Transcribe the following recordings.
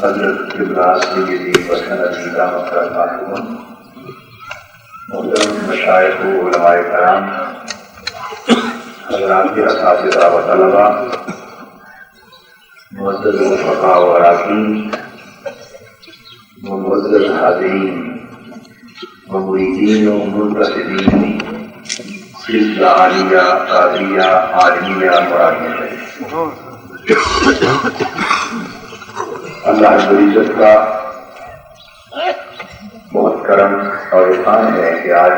حضرت ابراز سیدی وسند عزیزہ مکرمہ محترم مشائخ و علماء کرام، حضرات کے اساتذہ و طلبہ، معزز رفقاء و اراکین، معزز حاضرین و مریدین و منتسبین سلسلہ عالیہ قادریہ عالمیہ مرادیہ اللہ رب العزت کا بہت کرم اور احسان ہے کہ آج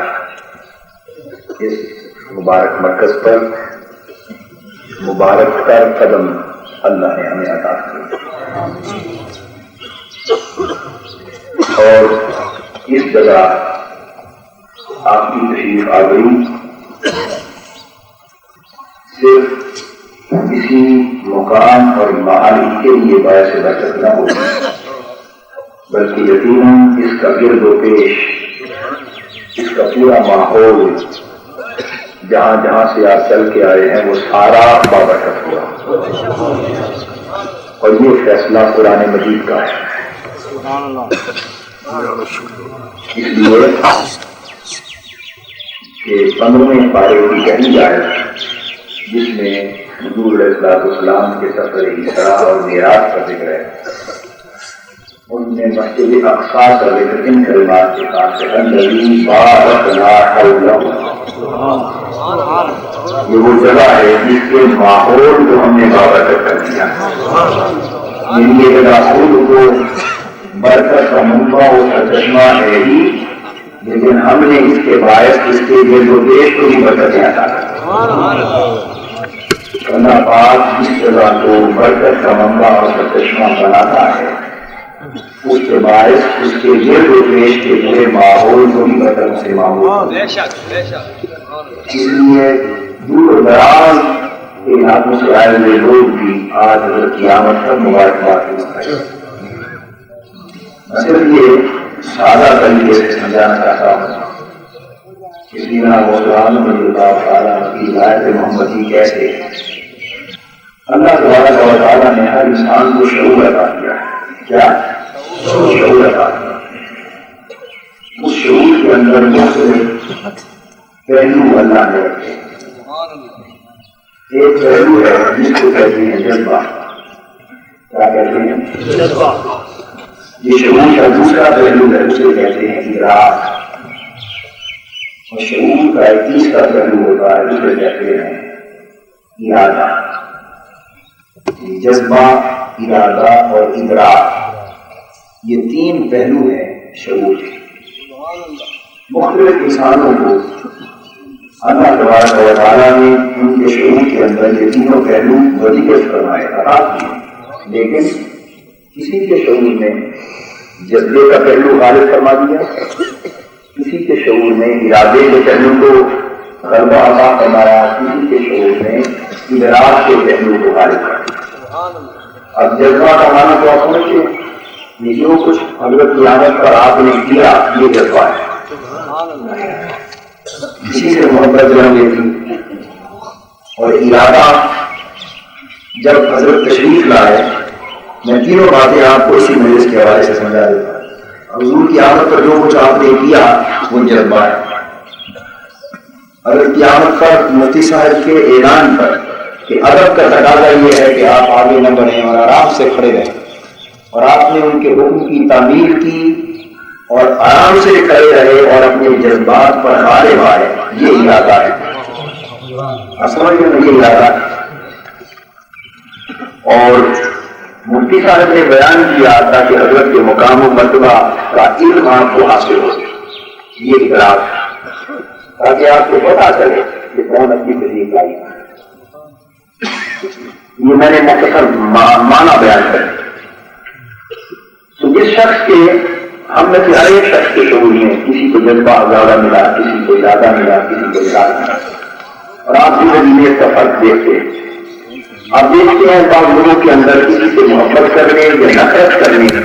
اس مبارک مرکز پر مبارک تر قدم اللہ نے ہمیں عطا کیا اور اس جگہ آپ کی تشریف آوری صرف کسی مقام اور معانی کے لیے باعث برکت نہ ہو، بلکہ یقیناً اس کا گرد و پیش، اس کا پورا ماحول جہاں جہاں سے آپ چل کے آئے ہیں وہ سارا بابرکت ہوا، اور یہ فیصلہ قرآن مجید کا ہے۔ اس لیے کہ 15ویں پارے کی پہلی آیت جس میں حضور علیہ السلام کے سفر اسراء اور معراج کا ذکر ہے، ان میں مسجد اقصی کا ذکر ان کلمات کے ساتھ ہے، الذی بارکنا حولہ، یہ وہ جگہ ہے جس کے ماحول کو ہم نے بابرکت کر دیا، یعنی یہ جگہ خود کو برکت کا منبع و سرچشمہ ہے ہی، لیکن ہم نے اس کے باعث اس کے گرد و پیش کو بھی برکت عطا کر اللہ پاک جس جگہ کو برکت کا منبع اور سرچشمہ بناتا ہے، اس کے باعث اس کے گرد و پیش کے پورے ماحول کو بھی برکت سے معمول، اس لیے دور و دراز کے علاقوں سے آئے ہوئے لوگ بھی آج حضرت قیامت تک مبارکباد کرتے ہیں۔ صرف یہ سادہ طریقے سے سمجھانا چاہتا ہوں کہ سیدنا مولانا رضی اللہ تعالیٰ کی ہدایت محمدی کیسے اللہ تبارک و تعالیٰ نے ہر انسان کو شعور عطا کیا ہے۔ کیا شعور عطا کیا؟ اس شعور کے اندر مختلف پہلو اللہ نے رکھے۔ ایک پہلو ہے جس کو کہتے ہیں جذبہ۔ کیا کہتے ہیں؟ جذبہ۔ یہ شعور کا دوسرا پہلو ہے، اسے کہتے ہیں ادراک، اور شعور کا ایک تیسرا پہلو ہوتا ہے، اسے کہتے ہیں ارادہ۔ جذبہ، ارادہ اور ادراک، یہ تین پہلو ہیں شعور کے۔ مختلف انسانوں کو اللہ تبارک و تعالیٰ نے ان کے شعور کے اندر یہ تینوں پہلو وظیفہ فرمائے، عطا کیے، لیکن کسی کے شعور میں جذبے کا پہلو غالب فرما دیا، کسی کے شعور میں ارادے کے پہلو کو غلبہ عطا فرمایا، کسی کے شعور میں ادراک کے پہلو کو غالب کر دیا۔ اب جذبہ کا معنی تو آپ سمجھے، یہ جو کچھ حضرت قیامت پر آپ نے کیا یہ جذبہ ہے، اسی سے محبت جنم لیتی، اور ارادہ جب حضرت تشریف لائے، میں تینوں باتیں آپ کو اسی مجلس کے حوالے سے سمجھا دیتا ہوں۔ حضور کی آمد پر جو کچھ آپ نے کیا وہ جذبہ ہے۔ اگر قیامت پر مفتی صاحب کے اعلان پر کہ ادب کا تقاضا یہ ہے کہ آپ آگے نہ بڑھیں اور آرام سے کھڑے رہیں، اور آپ نے ان کے حکم کی تعمیل کی اور آرام سے کھڑے رہے اور اپنے جذبات پر غالب آئے، یہ ارادہ ہے۔ آپ سمجھ گئے یہ ارادہ ہے۔ اور مفتی صاحب نے بیان کیا تاکہ حضرت کے مقام و مرتبہ کا علم آپ کو حاصل ہو، یہ ادراک، تاکہ آپ کو پتا چلے کہ کون اپنی تشریف لائی۔ یہ میں نے مختصر معنی بیان کر، تو جس شخص کے ہم میں سے ہر ایک شخص کے شعور میں کسی کو جذبہ زیادہ ملا، کسی کو زیادہ ملا، کسی کو زیادہ ملا، اور آپ زندگی میں اس کا فرق دیکھتے ہیں۔ آپ دیکھتے ہیں بعض لوگوں کے اندر کسی سے محبت کرنے یا نفرت کرنے کی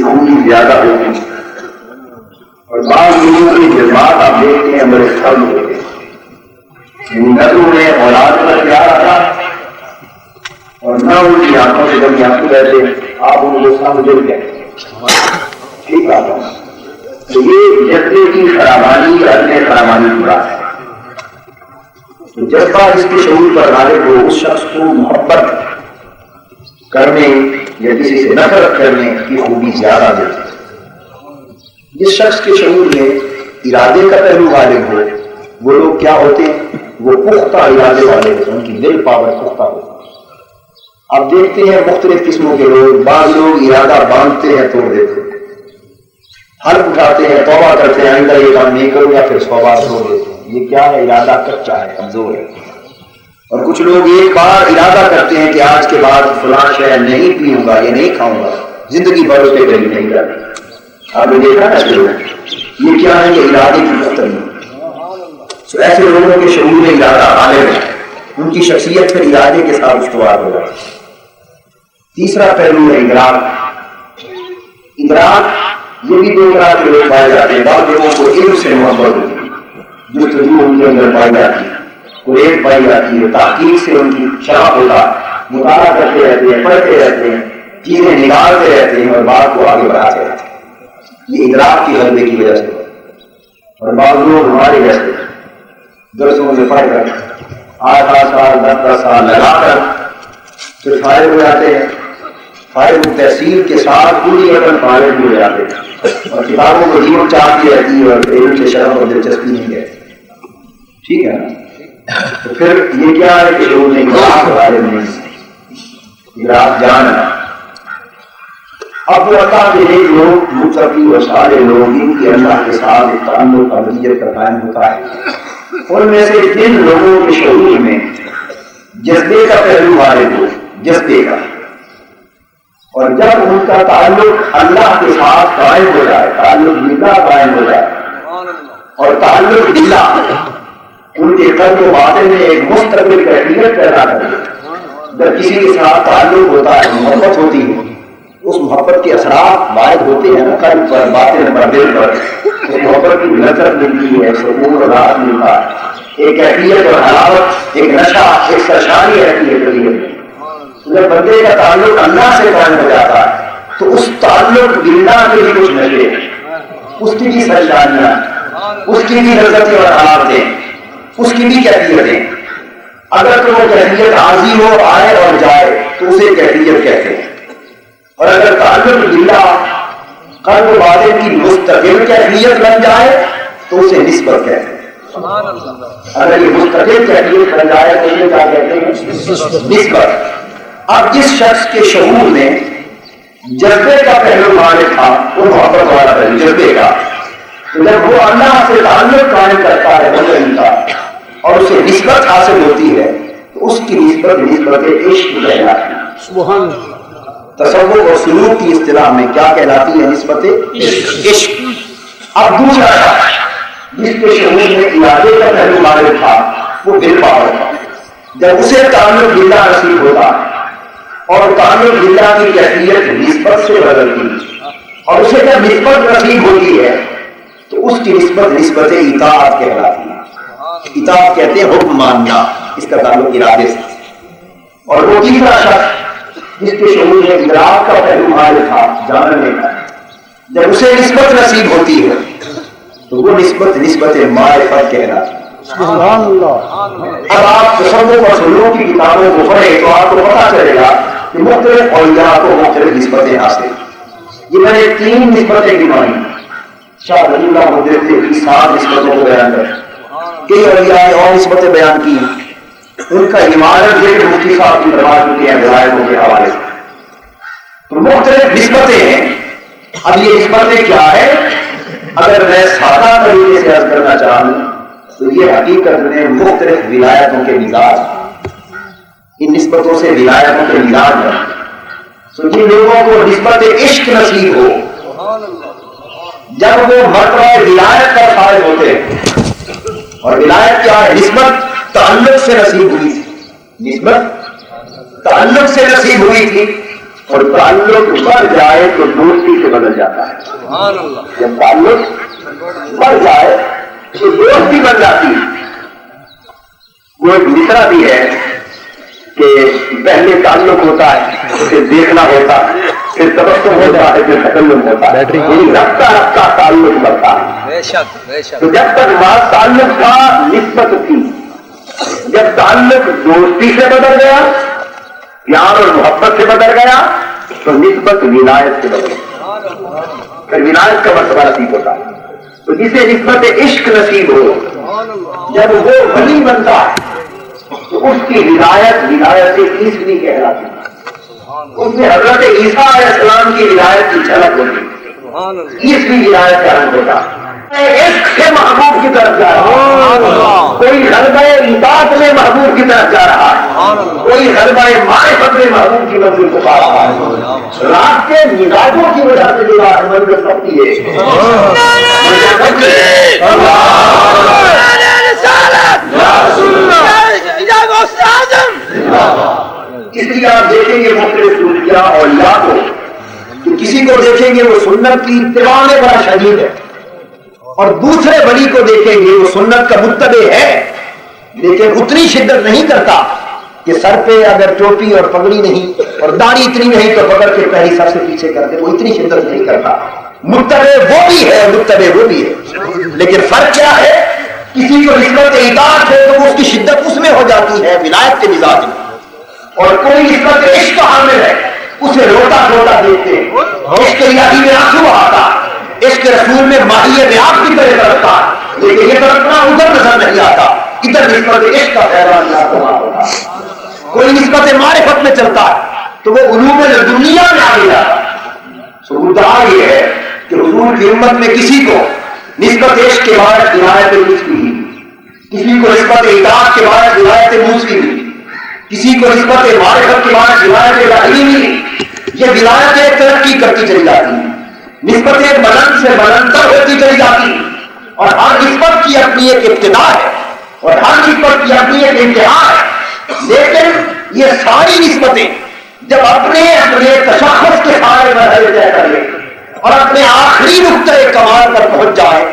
خوبی زیادہ ہوتی ہے، اور بعض لوگوں کے جذبات آپ دیکھتے ہیں بڑے کم ہوتے ہیں، نظروں میں اولاد کا پیار آتا اور نہ ان کی آنکھوں سے کبھی آنسو رہتے، آپ ان کو سمجھ گئے، ٹھیک آتا ہوں۔ تو یہ جذبے کی فراوانی یا اپنے فراوانی کی بات ہے۔ تو جذبہ جس کے شعور پر غالب ہو، اس شخص کو محبت کرنے یا کسی سے نفرت کرنے کی خوبی زیادہ دیتی ہے۔ جس شخص کے شعور میں ارادے کا پہلو غالب ہو، وہ لوگ کیا ہوتے ہیں؟ وہ پختہ ارادے والے ہوتے ہیں، ان کی دل پاور پختہ ہوتی ہے۔ آپ دیکھتے ہیں مختلف قسموں کے لوگ، بعض لوگ ارادہ باندھتے ہیں توڑ دیتے ہیں، حلف اٹھاتے ہیں، توبہ کرتے ہیں آئندہ یہ کام نہیں کروں گا، پھر توبہ چھوڑ دیتے ہیں۔ یہ کیا ہے؟ ارادہ کچا ہے، کمزور ہے۔ اور کچھ لوگ ایک بار ارادہ کرتے ہیں کہ آج کے بعد فلاں شے نہیں پیوں گا یا نہیں کھاؤں گا، زندگی بھر اسے کبھی نہیں کرتے۔ آپ نے دیکھا نا یہ کیا ہے؟ یہ ارادے کی پختگی۔ تو ایسے لوگوں کے شعور میں ارادہ غالب ہے، ان کی شخصیت پھر ارادے کے ساتھ استوار ہو جاتی ہے۔ تیسرا پہلو ہے ادراک۔ ادراک یہ بھی دو طرح کے لوگ پائے جاتے ہیں۔ بعض لوگوں کو علم سے محبت ہوتی ہے، جو تجربہ ان کے اندر پائی جاتی ہے، قریب پائی جاتی ہے، تحقیق سے ان کی شرح ہوتا ہے، مطالعہ کرتے رہتے ہیں، پڑھتے رہتے ہیں، چیزیں نکالتے رہتے ہیں اور بات کو آگے بڑھاتے رہتے ہیں۔ یہ ادراک کی غلبے کی وجہ سے۔ اور بعض لوگ ہمارے جیسے درسوں میں پڑھ کر 8 سال 10 سال لگا کر پھر فارغ ہو جاتے ہیں، فارغ تحصیل کے ساتھ پوری رقم فارغ ہو جاتے ہیں، اور کتابوں کو جیون چاہتی رہتی ہے اور علم سے شرف اور دلچسپی نہیں ہے۔ ٹھیک ہے نا؟ تو پھر یہ کیا ہے کہ لوگوں نے ادراک غالب نہیں، ادراک جاننا۔ اب وہ اللہ کے ایک لوگ متقی اور صالح لوگ، ان کی اللہ کے ساتھ ایک تعلق ابدیت کا قائم ہوتا ہے، ان میں سے جن لوگوں کے شعور میں جذبے کا پہلو غالب ہو، جذبے کا، اور جب ان کا تعلق اللہ کے ساتھ قائم ہو جائے، تعلق باللہ قائم ہو جائے، اور تعلق باللہ ان کے قلب و باطن میں ایک مستقل کیفیت پیدا کرے۔ جب کسی کے ساتھ تعلق ہوتا ہے، محبت ہوتی ہے، اس محبت کے اثرات وارد ہوتے ہیں نا قلب پر، باطن پر، دل پر، اس محبت کی لذت ملتی ہے، سکون اور راحت ملتا ہے، ایک کیفیت اور حلاوت، ایک نشہ، ایک سرشاری رہتی ہے طبیعت میں۔ جب بندے کا تعلق اللہ سے قائم ہو جاتا ہے تو اس تعلق باللہ کے بھی کچھ نشے، اس کی بھی سرشاریاں، اس کی بھی لذتیں اور حلاوتیں، اس کی بھی کیفیتیں، اگر تو وہ کیفیت عارضی ہو، آئے اور جائے تو اسے کیفیت کہتے ہیں، اور اگر تعلق باللہ قلب و باطن کی مستقل کیفیت بن جائے تو اسے نسبت کہتے ہیں۔ اگر یہ مستقل کیفیت بن جائے تو اسے کیا کہتے ہیں؟ نسبت۔ اب جس شخص کے شعور میں جذبے کا پہلو غالب تھا، وہ محبت والا پہلو جذبے کا، تو جب وہ اللہ سے تعلق قائم کرتا ہے بندگی کا اور اسے نسبت حاصل ہوتی ہے تو اس کی نسبت عشق کہلاتی ہے۔ سبحان اللہ۔ تصوف اور سلوک کی اصطلاح میں کیا کہلاتی ہے؟ نسبت عشق۔ اب دوسرا شخص جس کے شعور میں ارادے کا پہلو غالب تھا، وہ دل پاور تھا، جب اسے تعلق باللہ نصیب ہوتا اور تعلق باللہ کی کیفیت نسبت سے بدلتی اور اسے جب نسبت نصیب ہوتی ہے تو اس کی نسبت اطاعت کہلاتی ہے۔ اطاعت کہتے ہیں حکم ماننا، اس کا تعلق ارادے سے۔ اور وہ تیسرا شخص جس کے شعور میں ادراک کا پہلو غالب تھا، جاننے کا، جب اسے نسبت نصیب ہوتی ہے تو وہ نسبت معرفت کہلاتی ہے۔ سبحان اللہ۔ اب آپ تصوف اور سلوک کی کتابوں کو پڑھیں تو آپ کو پتہ چلے گا کہ مختلف اولیاء کو مختلف نسبتیں حاصل۔ یہ میں نے 3 نسبتیں گنوائی، شاہ ولی اللہ مدرسے کی 7 نسبتوں کو بیان کر، کئی اولیاء نے اور نسبتیں بیان کی، ان کا عمارت ذکر مفتی صاحب کی فرما چکے ہیں روایتوں کے حوالے سے۔ تو مختلف نسبتیں ہیں۔ اب یہ نسبتیں کیا ہے؟ اگر میں سادہ طریقے سے عرض کرنا چاہوں تو یہ حقیقت میں مختلف ولایتوں کے مزاج، ان نسبتوں سے ولایتوں کے مزاج ہیں۔ تو جن لوگوں کو نسبت عشق نصیب ہو جب وہ مرتبہ ولایت کا فائز ہوتے ہیں، اور ولایت کیا ہے؟ نسبت تعلق سے نصیب ہوئی تھی، نسبت تعلق سے نصیب ہوئی تھی، اور تعلق بڑھ جائے تو دوستی سے بدل جاتا ہے۔ جب تعلق بڑھ جائے تو دوستی بن جاتی ہے۔ وہ ایک مصرع بھی ہے کہ پہلے تعلق ہوتا ہے، پھر دیکھنا ہوتا ہے، پھر تبسم ہوتا ہے، پھر تکلم ہوتا ہے، یعنی رفتہ رفتہ تعلق بڑھتا ہے۔ تو جب تک بات تعلق تھا نسبت تھی، جب تعلق دوستی سے بدل گیا، پیار اور محبت سے بدل گیا، تو نسبت ولایت سے بدل گئی، پھر ولایت کا مرتبہ نصیب ہوتا ہے۔ تو جسے نسبت عشق نصیب ہو جب وہ ولی بنتا ہے تو اس کی ولایت عیسوی کہلاتی ہے۔ اس میں حضرت عیسیٰ علیہ السلام کی ولایت کی جھلک ہوتی، عیسوی ولایت کا رنگ ہوتا۔ عشق سے محبوب کی طرف جا رہا ہے، کوئی غلبہ اطاعت میں محبوب کی طرف جا رہا ہے، کوئی غلبہ معرفت میں محبوب کی منزل کو پا رہا ہے۔ رات کے مزاجوں کی وجہ سے جو راہ منزل سکتی ہے، اس لیے آپ دیکھیں گے مختلف صوفیاء اور کو کہ کسی کو دیکھیں گے وہ سنت کی اتباع میں بڑا شدید ہے، اور دوسرے ولی کو دیکھیں گے وہ سنت کا متبع ہے لیکن اتنی شدت نہیں کرتا کہ سر پہ اگر ٹوپی اور پگڑی نہیں اور داڑھی اتنی نہیں تو پکڑ کے پہلی سب سے پیچھے کرتے، وہ اتنی شدت نہیں کرتا۔ متبع وہ بھی ہے، متبع وہ بھی ہے، لیکن فرق کیا ہے؟ کسی کو نسبت اطاعت ہے تو اس کی شدت اس میں ہو جاتی ہے ولایت کے مزاج میں، اور کوئی نسبت عشق حامل ہے اسے روتا روتا دیکھتے ہیں، عشق الہی میں آنسو آتا، عشق رسول میں ماہیے میں آپ کی طرح تڑپتا، لیکن یہ تڑپنا ادھر نظر نہیں آتا، ادھر نسبت عشق کا پیغام ہوتا۔ کوئی نسبت معرفت میں چلتا ہے تو وہ علوم دنیا میں آگے جاتا ہے۔ مدعا یہ ہے کہ حضور کی امت میں کسی کو نسبت عشق کے باعث ولایت عیسوی ہوئی، کسی کو نسبت اطاعت کے باعث ولایت موسوی ہوئی، کسی کو نسبت معرفت کے باعث ولایت الہی ہوئی۔ یہ ولایت ایک ترقی کرتی چلی جاتی ہے، نسبت ایک بلند سے بلندتر ہوتی چلی جاتی ہے، اور ہر نسبت کی اپنی ایک ابتدا ہے اور ہر نسبت کی اپنی ایک انتہا ہے۔ لیکن یہ ساری نسبتیں جب اپنے تشخص کے سارے مرحلے طے کر لیں اور اپنے آخری نقطۂ کمال پر پہنچ جائے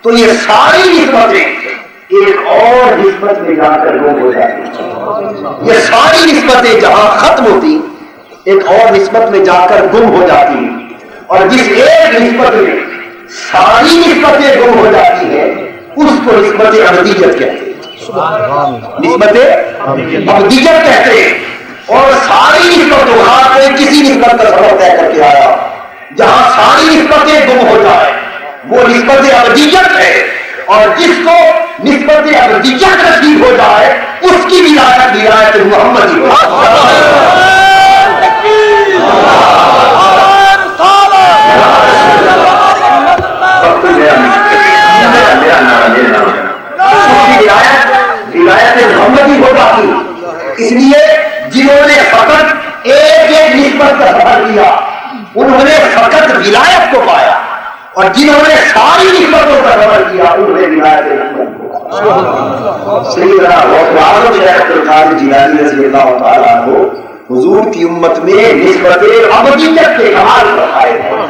تو یہ ساری نسبتیں ایک اور نسبت میں جا کر گم ہو جاتی ہیں۔ یہ ساری نسبتیں جہاں ختم ہوتی ایک اور نسبت میں جا کر گم ہو جاتی ہیں، اور جس ایک نسبت میں ساری نسبتیں گم ہو جاتی ہیں اس کو نسبت ابدیت کہتے ہیں، نسبت ابدیت کہتے ہیں۔ اور ساری نسبتوں کوئی کسی نسبت کا سفر طے کر کے آیا جہاں ساری نسبتیں گم ہو جائے وہ نسبت ابدیت ہے، اور جس کو نسبت ابدیت نصیب ہو جائے اس کی ولایت محمدی ہو۔ ولایت محمدی ہو جاتی، اس لیے جنہوں نے فقط ایک ایک نسبت کا سفر کیا انہوں نے فقط ولایت کو پایا، اور جنہوں نے ساری نسبتوں کا سفر کیا انہوں نے ولایت محمد کو۔ سیدنا غوث اعظم شیخ عبد القادر جیلانی رضی اللہ تعالیٰ عنہ حضور کی امت میں نسبت ابدیت کے کمال پر آئے ہیں۔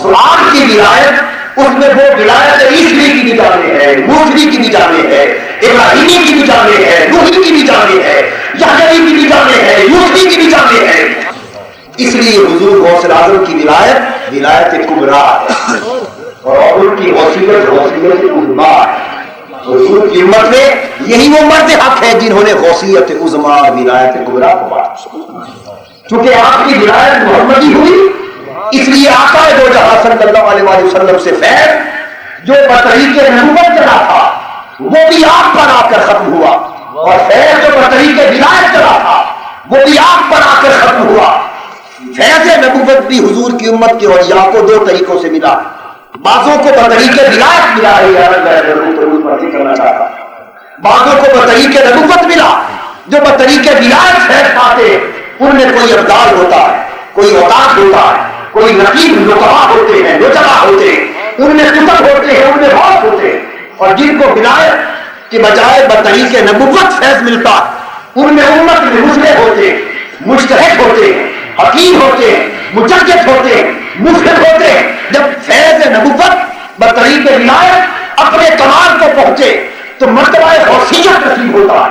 سلام کی ولایت اس میں وہ ولایت عیسوی کی بھی جامع ہے، موسوی کی بھی جامع ہے، ابراہیمی کی بھی جامع ہے، نوحی کی بھی جامع ہے، یحییٰ کی بھی جامع ہے، یوسفی کی بھی جامع ہے۔ اس لیے حضور غوث اعظم کی ولایت کبریٰ ہے، اور ان کی غوثیت عظمیٰ ہے۔ حضور کی امت میں یہی وہ مرد حق ہے جنہوں نے غوثیت عظمیٰ ولایت کبریٰ کو پایا۔ چونکہ آپ کی ولایت محمدی ہوئی اس لیے آقا دو جہاں صلی اللہ علیہ وسلم سے فیض جو بطریق نبوت چلا تھا وہ بھی آپ پر آ کر ختم ہوا، اور فیض جو بطریق ولایت چلا تھا وہ بھی آپ پر آ کر ختم ہوا۔ فیض نبوت بھی حضور کی امت کے اولیاء کو دو طریقوں سے ملا، بعضوں کو بطریق ولایت ملا کرنا چاہتا، بعضوں کو بطریق نبوت ملا۔ جو بطریق ولایت فیض پاتے ان میں کوئی ابدال ہوتا ہے، کوئی اوقات ہوتا ہے، کوئی نقیب نقبا ہوتے ہیں، نجبا ہوتے ہیں، ان میں کتب ہوتے ہیں، ان میں غوث ہوتے ہیں، اور جن کو ولایت کے بجائے بطریق نبوت فیض ملتا ہے، ان میں امت میں مصلح ہوتے ہیں، مجتہد ہوتے ہیں، حکیم ہوتے ہیں، مجدد ہوتے ہیں، مفسد ہوتے ہیں۔ جب فیض نبوت بطریق ولایت اپنے کمال کو پہنچے تو مرتبہ غوثیت نصیب ہوتا ہے۔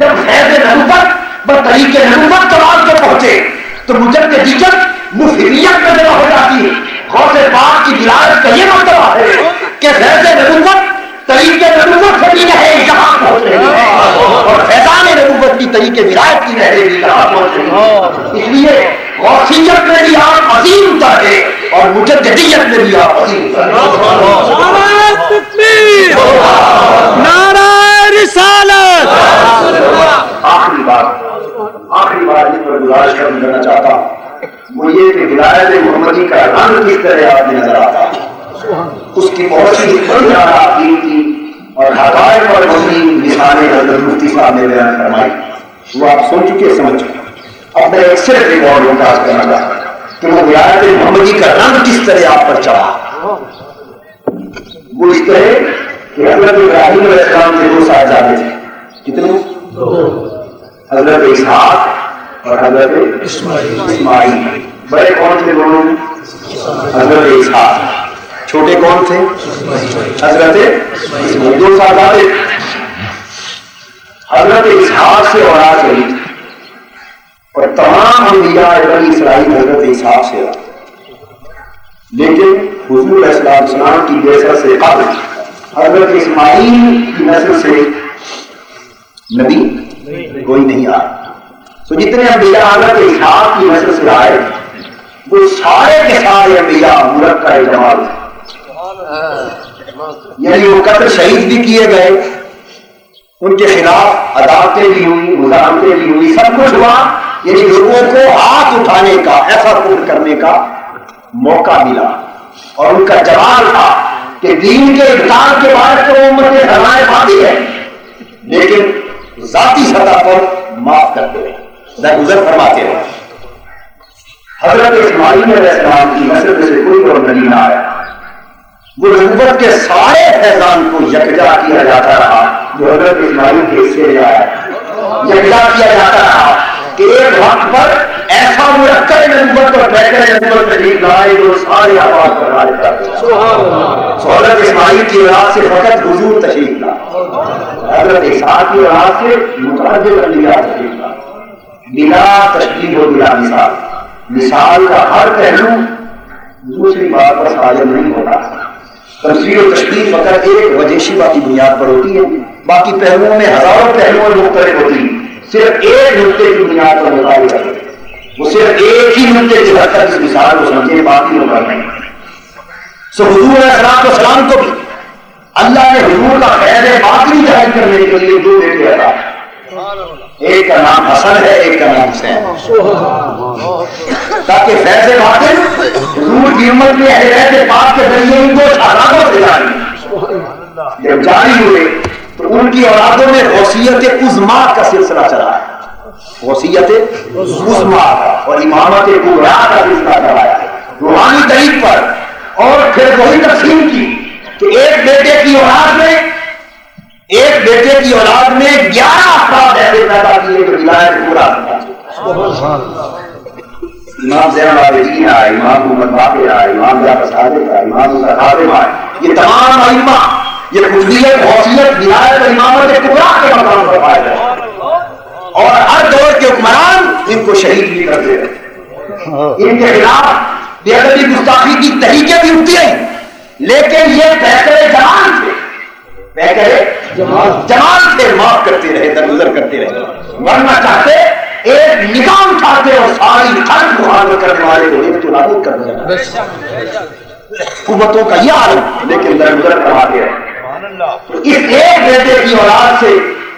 جب فیض نبوت بطریق نبوت کمال کو پہنچے تو مجددیت مفہمیت میں جمع ہو جاتی ہے۔ غوث پاک کی ولایت کا یہ مرتبہ ہے کہ فیض نبوت طریق نبوت سے بھی نہریں جہاں پہنچ رہی ہے اور فیضان نبوت کی طریق ولایت کی نہریں بھی جہاں پہنچ رہی ہے۔ اس لیے غوثیت میں بھی آپ عظیم اترے اور مجددیت میں بھی آپ عظیم نعرہ رسالت۔ آخری بات جس پر گزارش کرنا چاہتا ہوں وہ یہ کہ ولایت محمدی کا رنگ کس طرح آپ میں نظر آتا ہے، اس کی بہت سی کی اور حقائق اور مبنی مثالیں حضرت مفتی صاحب نے بیان فرمائی، وہ آپ سن چکے سمجھ چکے۔ اب میں ایک صرف ریکارڈ ممتاز کرنا چاہتا ہوں کہ وہ ولایت محمدی کا رنگ کس طرح آپ پر چڑھا۔ وہ اس طرح کہ حضرت ابراہیم علیہ السلام کے دو صاحبزادے تھے، کتنے؟ حضرت اسحاق اور حضرت اسماعیل۔ بڑے کون تھے دونوں؟ حضرت اسحاق۔ چھوٹے کون تھے؟ حضرت اسماعیل۔ دو صاحبزادے۔ حضرت اسحاق سے اولاد ہوئی اور تمام انبیاء بنی اسرائیل حضرت اسحاق سے آئے، لیکن حضور علیہ السلام کی بعثت سے قبل حضرت اسماعیل کی نسل سے نبی کوئی نہیں آیا۔ تو جتنے انبیاء حضرت اسحاق کی نسل سے آئے وہ سارے کے سارے انبیاء مرکہ جمال تھے، یعنی وہ قتل شہید بھی کیے گئے، ان کے خلاف عدالتیں بھی ہوئی، مزاحمتیں بھی ہوئی، سب کچھ ہوا، یعنی لوگوں کو ہاتھ اٹھانے کا، ایسا کفر کرنے کا موقع ملا، اور ان کا جواب تھا کہ دین کے ابطال کے بعد تو امت ہمارے باقی ہے، لیکن ذاتی سطح پر معاف کرتے رہے، درگزر فرماتے رہے۔ حضرت اسماعیل علیہ السلام کی نسل میں سے کوئی اور نبی نہ آیا، وہ نبوت کے سارے فیضان کو یکجا کیا جاتا رہا جو حضرت اسماعیل کے حصے میں آیا، یکجا کیا جاتا رہا کہ ایک وقت پر ایسا مرکب نبوت اور بہتر نبوت تشریف لائے جو سارے آباد پر راج کرتے۔ حضرت اسماعیل کی اولاد سے فقط حضور تشریف لا، حضرت اسحاق کی اولاد سے متعدد انبیاء تشریف لا، بلا تشبیہ و بلا مثال۔ مثال کا ہر پہلو دوسری بات پر حاضر نہیں ہوتا، تمثیل و تشبیہ فقط ایک وجہ شبہ کی بنیاد پر ہوتی ہے، باقی پہلوؤں میں ہزاروں پہلوؤں میں مختلف ہوتی ہے، صرف ایک نقطے کی بنیاد پر مطابق ہے، وہ صرف ایک ہی نقطے کی حد تک اس مثال کو سمجھے، باقی ہوگا نہیں۔ سو حضور علیہ السلام کو بھی اللہ نے حضور کا فیض باطنی ظاہر کرنے کے لیے دو بیٹے عطا، ایک کا نام حسن ہے، ایک کا نام حسین، تاکہ فیض باطن حضور کی امت میں اہل بیت پاک کے ذریعے ان کو شہادت سے جاری، جب جاری ہوئے تو ان کی اولادوں میں غوثیت عظمیٰ کا سلسلہ چلا ہے، غوثیت عظمیٰ اور امامت کبریٰ کا سلسلہ چلا ہے روحانی طریق پر، اور پھر وہی تقسیم کی کہ ایک بیٹے کی اولاد میں 11 افراد ایسے پیدا کیے جو ولایت پورا کرتا۔ امام زین العابدین آئے، امام محمد باقر آئے، امام جعفر صادق آئے، امام موسیٰ کاظم آئے، یہ تمام ائمہ یہ قطبیت، غوثیت، ولایت اور امامت کبریٰ کے مقام پر پائے گئے، اور ہر دور کے حکمران ان کو شہید بھی کرتے رہے، ان کے خلاف بے ادبی گستاخی کی تحریکیں بھی اٹھتی ہیں، لیکن یہ پیکرے جمال تھے، پیکرے جمال تھے، معاف کرتے رہے، درگزر کرتے رہے، ورنہ چاہتے ایک نگاہ اٹھاتے اور ساری خلق کو حاضر کرنے والے کو ایک تو نابود کر دیا، حکومتوں کا یہ عالم، لیکن درگزر کرواتے رہے۔ اس ایک بیٹے کی اولاد سے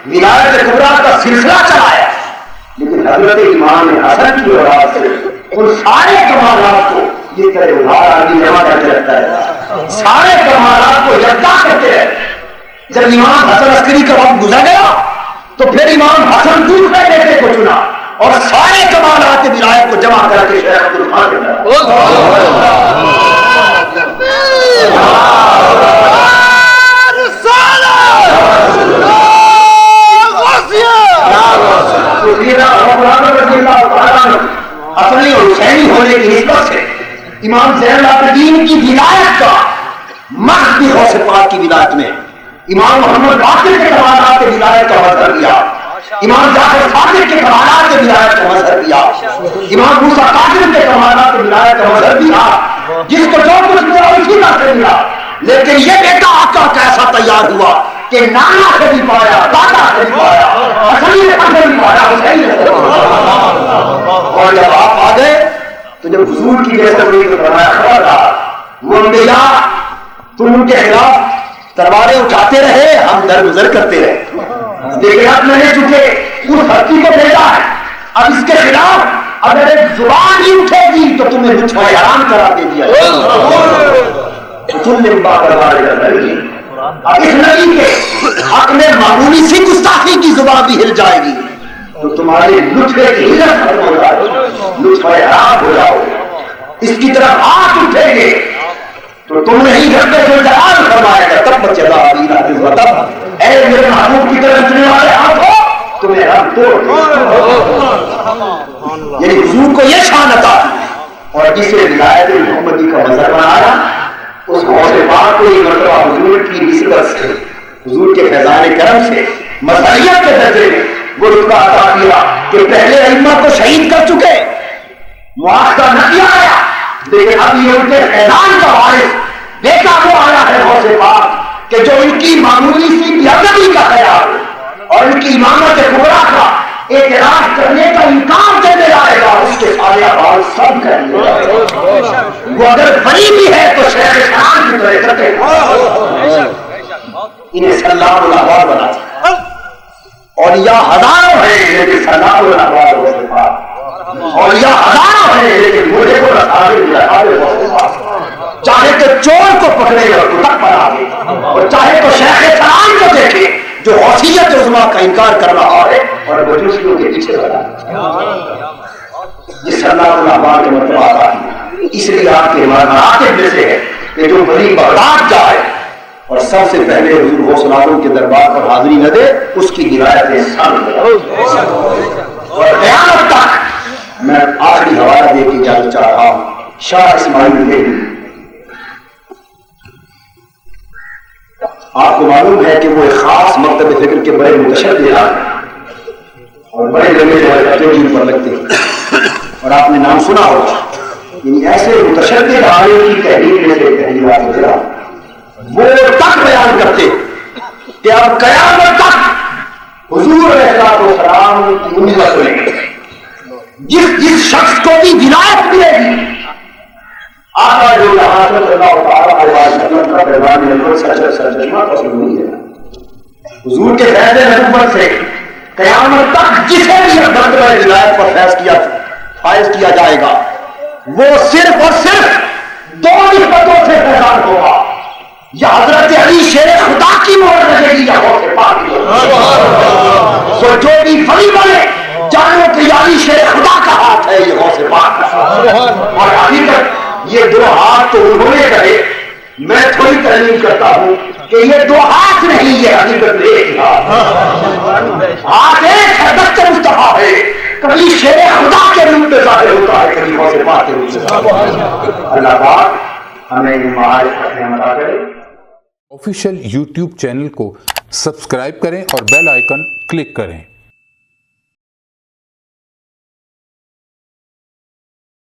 ولایت کبریٰ کا سلسلہ چلایا، لیکن حضرت امام حسن کی اولاد سے ان سارے کمالات کو یہ طرح ادھار آدمی جمع کرتے رہتا ہے، سارے کمالات کو یکجا کرتے رہے۔ جب امام حسن عسکری کا وقت گزر گیا تو پھر امام حسن دوسرے بیٹے کو چنا اور سارے کمالات ولایت کو جمع کر کے شیخ اٹھا دیتا ہے. اصلی حسینی ہونے کی نسبت سے امام زین العابدین کی ولایت کا مرد بھی غوث پاک کی ولایت میں، امام محمد باقر کے کمالات کے ولایت کا مظہر کیا، امام جعفر صادق کے کمالات کے ولایت کا مظہر کیا، امام موسیٰ کاظم کے کمالات کے ولایت کا مظہر دیا، جس کو جو کچھ ملا اسی کا سے ملا. لیکن یہ بیٹا آقا کیسا تیار ہوا کہ نانا سے بھی پایا، دادا سے بھی پایا، اصلی سے بھی پایا، حسین سے بھی پایا. اور جب آپ آ گئے تو جب حضور کی بے صبری کو فرمایا خبردار وہ انبیاء تم ان کے خلاف تلواریں اٹھاتے رہے، ہم درگزر کرتے رہے، لیکن اب میں نے چونکہ اس ہستی کو بھیجا ہے، اب اس کے خلاف اگر ایک زبان ہی اٹھے گی تو تمہیں لطف حرام کرا دے دیا جائے. تم نے بات اب اس نبی کے حق میں معمولی سی گستاخی کی زبان بھی ہل جائے گی تو تمہارے لطفے کی ہلت ختم ہو جائے، لطف حرام ہو جاؤ. اس کی طرف ہاتھ اٹھیں گے تو تم نہیں رب الجلال فرمائے گا تب بچہ اے میرے محبوب کی طرف اٹھنے والے ہاتھوں تمہیں رب توڑ دے. یعنی حضور کو یہ شان عطا اور جسے ولایت محمدی کا مظہر بنایا اس غوث پاک کو یہ مرتبہ حضور کی نسبت سے، حضور کے فیضان کرم سے مظہریت کے درجے میں وہ رتبہ عطا کیا کہ پہلے ائمہ کو شہید کر چکے، مواخذہ نہ کیا گیا، لیکن اب یہ ان کے فیضان کا وارث بیٹا وہ آیا ہے غوث پاک کہ جو ان کی معمولی سی بیادبی کا خیال اور ان کی امامت کبریٰ کا اعتراض کرنے کا انکار دینے لائے گا، اس کے سارے احوال سب کریں گے. وہ اگر بڑی بھی ہے تو شیخ شان کی طرح کرتے انہیں سلام الاحوال بناتے اور یا ہزاروں ہیں لیکن سلام الاحوال ہوتے پاس اور یا ہزاروں ہیں لیکن مجھے کو چاہے تو چور کو پکڑے اور کتک بنا دے اور چاہے تو شیخ شان کو دیکھے جو حیثیت عظما کا انکار کر رہا ہے اور مجوسیوں کے پیچھے لگا جس اللہ الاحوال کے مرتبہ آتا ہے. اس لیے آپ کے مراتب میں سے ہے کہ جو بڑی بغداد جائے اور سب سے پہلے حضور غوث العظم کے دربار پر حاضری نہ دے اس کی ولایت سامنے اور قیامت تک. میں آخری حوالہ دے کے جانا چاہ رہا ہوں شاہ اسماعیل دیوی. آپ کو معلوم ہے کہ وہ ایک خاص مکتب فکر کے بڑے متشدد ہیں اور بڑے لمبے جو پر لگتے ہیں اور آپ نے نام سنا ہوگا. یعنی ایسے متشدد عالم کی تحریر میں سے تحریرات وغیرہ وہ تک بیان کرتے کہ اب قیامت تک حضور علیہ السلام کی امت میں جس شخص کو بھی ولایت ملے گی آقا جو حضرت اللہ تعالیٰ علیہ وسلم کا پیغام نبوت سرچشمہ پسند ہوئی ہے. حضور کے فیض نبوت سے قیامت تک جسے بھی مرتبہ ولایت پر فائز کیا جائے گا وہ صرف اور صرف دو نسبتوں سے فیضان ہوگا، یا حضرت علی شیر خدا کی مہر لگے گی یا غوث پاک کی. سو جو بھی فری بنے جانو کہ علی شیر خدا کا ہاتھ ہے، یہ غوث پاک کا. اور ابھی تک یہ دو ہاتھ تو انہوں نے کہے، میں تھوڑی تعلیم کرتا ہوں کہ یہ دو ہاتھ نہیں، یہ حقیقت میں ایک ہاتھ ایک ہے، دست مصطفیٰ ہے. کبھی شیر خدا کے روپ میں ظاہر ہوتا ہے، کبھی غوث پاک کے روپ سے. اللہ پاک ہمیں یہ معارف رکھنے عطا کرے. آفیشیل یوٹیوب چینل کو سبسکرائب کریں اور بیل آئیکن کلک کریں.